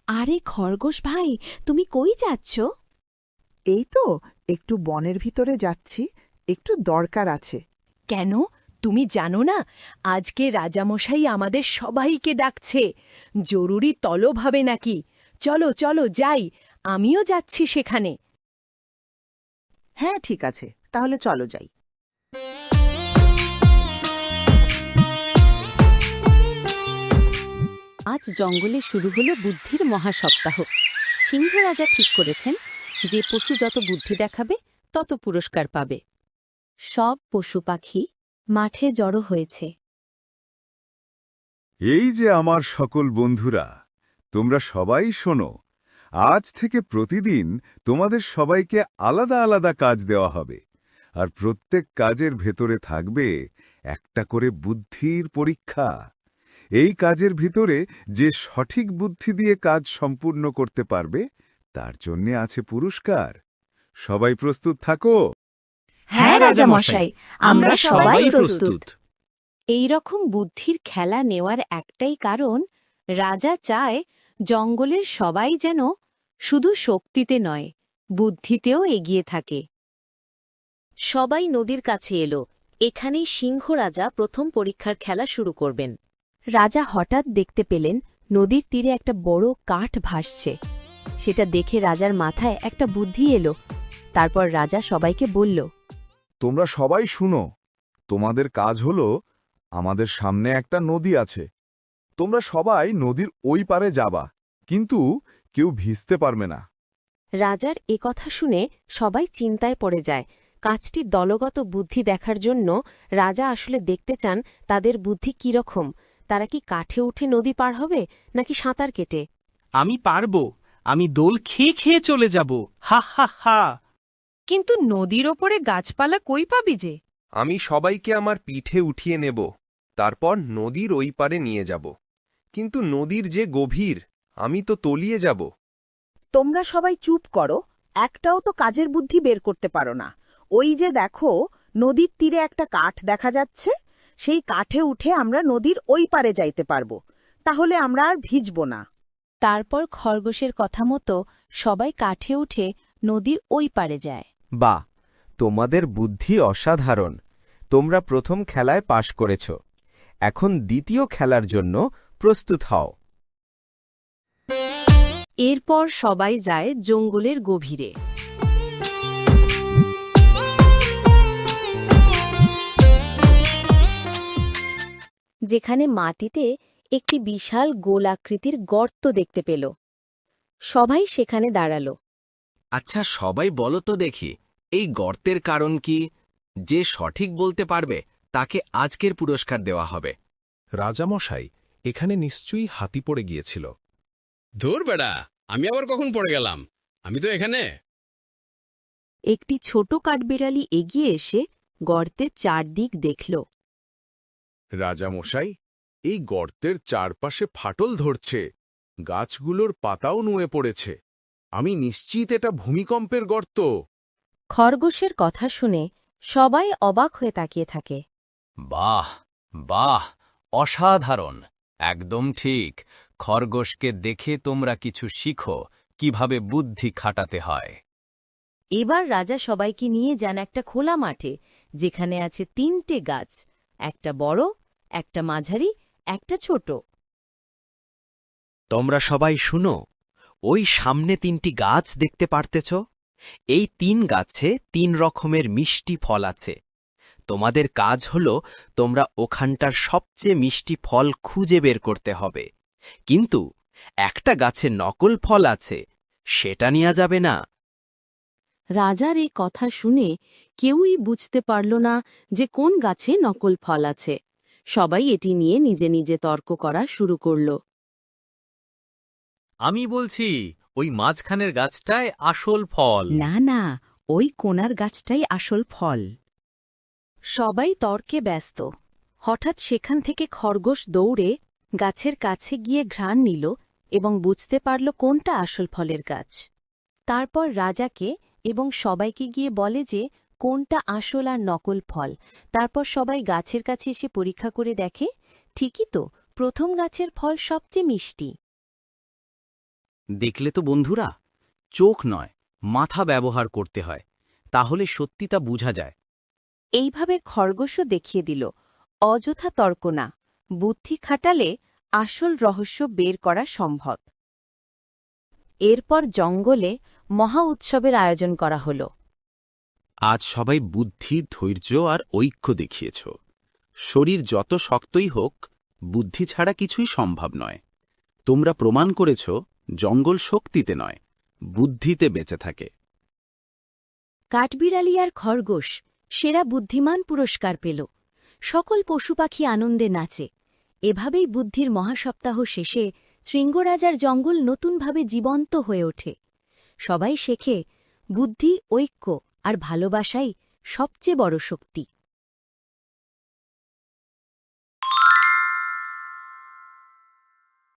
আরে খরগোশ ভাই, তুমি কই যাচ্ছ? এই তো একটু বনের ভিতরে যাচ্ছি, একটু দরকার আছে। কেন, তুমি জানো না আজকে রাজামশাই আমাদের সবাইকে ডাকছে? জরুরি তলব হবে নাকি? চলো চলো যাই, আমিও যাচ্ছি সেখানে। হ্যাঁ ঠিক আছে, তাহলে চলো যাই। আজ জঙ্গলে শুরু হলো বুদ্ধির মহাসপ্তাহ। সিংহ রাজা ঠিক করেছেন যে পশু যত বুদ্ধি দেখাবে তত পুরস্কার পাবে। সব পশু পাখি মাঠে জড়ো হয়েছে। এই যে আমার সকল বন্ধুরা, তোমরা সবাই শোনো, আজ থেকে প্রতিদিন তোমাদের সবাইকে আলাদা আলাদা কাজ দেওয়া হবে, আর প্রত্যেক কাজের ভেতরে থাকবে একটা করে বুদ্ধির পরীক্ষা। এই কাজের ভিতরে যে সঠিক বুদ্ধি দিয়ে কাজ সম্পূর্ণ করতে পারবে তার জন্যে আছে পুরস্কার। সবাই প্রস্তুত থাকো? হ্যাঁ রাজামশাই, আমরা সবাই প্রস্তুত। এই রকম বুদ্ধির খেলা নেওয়ার একটাই কারণ, রাজা চায় জঙ্গলের সবাই যেন শুধু শক্তিতে নয়, বুদ্ধিতেও এগিয়ে থাকে। সবাই নদীর কাছে এলো। এখানেই সিংহ রাজা প্রথম পরীক্ষার খেলা শুরু করবেন। রাজা হঠাৎ দেখতে পেলেন নদীর তীরে একটা বড় কাঠ ভাসছে। সেটা দেখে রাজার মাথায় একটা বুদ্ধি এলো। তারপর রাজা সবাইকে বলল, তোমরা সবাই শুনো, তোমাদের কাজ হলো, আমাদের সামনে একটা নদী আছে, তোমরা সবাই নদীর ওই পারে যাবা, কিন্তু কেউ ভিজতে পারবে না। রাজার কথা শুনে সবাই চিন্তায় পড়ে যায়। কাজটি দলগত বুদ্ধি দেখার জন্য রাজা আসলে দেখতে চান তাদের বুদ্ধি কিরকম। তারা কি কাঠে উঠে নদী পার হবে নাকি সাঁতার কেটে? আমি পারবো, আমি দোল খেয়ে খেয়ে চলে যাব, হা হা হা। কিন্তু নদীর ওপরে গাছপালা কই পাবি যে? আমি সবাইকে আমার পিঠে উঠিয়ে নেব, তারপর নদীর ওই পারে নিয়ে যাব। কিন্তু নদীর যে গভীর, আমি তো তলিয়ে যাব। তোমরা সবাই চুপ করো, একটাও তো কাজের বুদ্ধি বের করতে পারো না। ওই যে দেখো, নদীর তীরে একটা কাঠ দেখা যাচ্ছে, সেই কাঠে উঠে আমরা নদীর ওই পারে যাইতে পারবো, তাহলে আমরা আর ভিজব না। তারপর খরগোশের কথা মতো সবাই কাঠে উঠে নদীর ওই পারে যায়। বাহ, তোমাদের বুদ্ধি অসাধারণ। তোমরা প্রথম খেলায় পাশ করেছ। এখন দ্বিতীয় খেলার জন্য প্রস্তুত হও। এরপর সবাই যায় জঙ্গলের গভীরে। যেখানে মাটিতে একটি বিশাল গোল আকৃতির গর্ত দেখতে পেল। সবাই সেখানে দাঁড়াল। আচ্ছা সবাই বলো তো দেখি, এই গর্তের কারণ কি? যে সঠিক বলতে পারবে তাকে আজকের পুরস্কার দেওয়া হবে। রাজামশাই, এখানে নিশ্চয়ই হাতি পড়ে গিয়েছিল। ধুর বেড়া, আমি আবার কখন পড়ে গেলাম? আমি তো এখানে। একটি ছোট কাঠবিড়ালি এগিয়ে এসে গর্তের চারদিক দেখল। রাজামশাই, এই গর্তের চারপাশে ফাটল ধরছে, গাছগুলোর পাতাও নুয়ে পড়েছে। আমি নিশ্চিত এটা ভূমিকম্পের গর্ত। খরগোশের কথা শুনে সবাই অবাক হয়ে তাকিয়ে থাকে। বাহ বাহ, অসাধারণ, একদম ঠিক। খরগোশকে দেখে তোমরা কিছু শিখো কিভাবে বুদ্ধি খাটাতে হয়। এবার রাজা সবাইকে নিয়ে যান একটা খোলা মাঠে, যেখানে আছে 3টে গাছ, একটা বড়, একটা মাঝারি, একটা ছোট। তোমরা সবাই শুনো, ওই সামনে 3টি গাছ দেখতে পারতেছ? এই 3 গাছে 3 রকমের মিষ্টি ফল আছে। তোমাদের কাজ হলো তোমরা ওখানটার সবচেয়ে মিষ্টি ফল খুঁজে বের করতে হবে। কিন্তু একটা গাছে নকল ফল আছে, সেটা নেওয়া যাবে না। রাজার এই কথা শুনে কেউই বুঝতে পারল না যে কোন গাছে নকল ফল আছে। সবাই এটি নিয়ে নিজে নিজে তর্ক করা শুরু করল। আমি বলছি, ওই মাঝখানের গাছটায় আসল ফল। না না, ওই কোনার গাছটাই আসল ফল। সবাই তর্কে ব্যস্ত। হঠাৎ সেখান থেকে খরগোশ দৌড়ে গাছের কাছে গিয়ে ঘ্রাণ নিল এবং বুঝতে পারল কোনটা আসল ফলের গাছ। তারপর রাজাকে এবং সবাইকে গিয়ে বলে যে কোনটা আসল আর নকল ফল। তারপর সবাই গাছের কাছে এসে পরীক্ষা করে দেখে, ঠিকই তো, প্রথম গাছের ফল সবচেয়ে মিষ্টি। দেখলে তো বন্ধুরা, চোখ নয়, মাথা ব্যবহার করতে হয়, তাহলে সত্যি তা বোঝা যায়। এইভাবে খরগোশও দেখিয়ে দিল, অযথা তর্ক না, বুদ্ধি খাটালে আসল রহস্য বের করা সম্ভব। এরপর জঙ্গলে মহা উৎসবের আয়োজন করা হল। আজ সবাই বুদ্ধি, ধৈর্য আর ঐক্য দেখিয়েছ। শরীর যত শক্তই হোক, বুদ্ধি ছাড়া কিছুই সম্ভব নয়। তোমরা প্রমাণ করেছ জঙ্গল শক্তিতে নয়, বুদ্ধিতে বেঁচে থাকে। কাঠবিড়ালি আর খরগোশ সেরা বুদ্ধিমান পুরস্কার পেল। সকল পশুপাখি আনন্দে নাচে। এভাবেই বুদ্ধির মহাসপ্তাহ শেষে শৃঙ্গরাজার জঙ্গল নতুনভাবে জীবন্ত হয়ে ওঠে। সবাই শেখে, বুদ্ধি, ঐক্য আর ভালোবাসাই সবচেয়ে বড় শক্তি।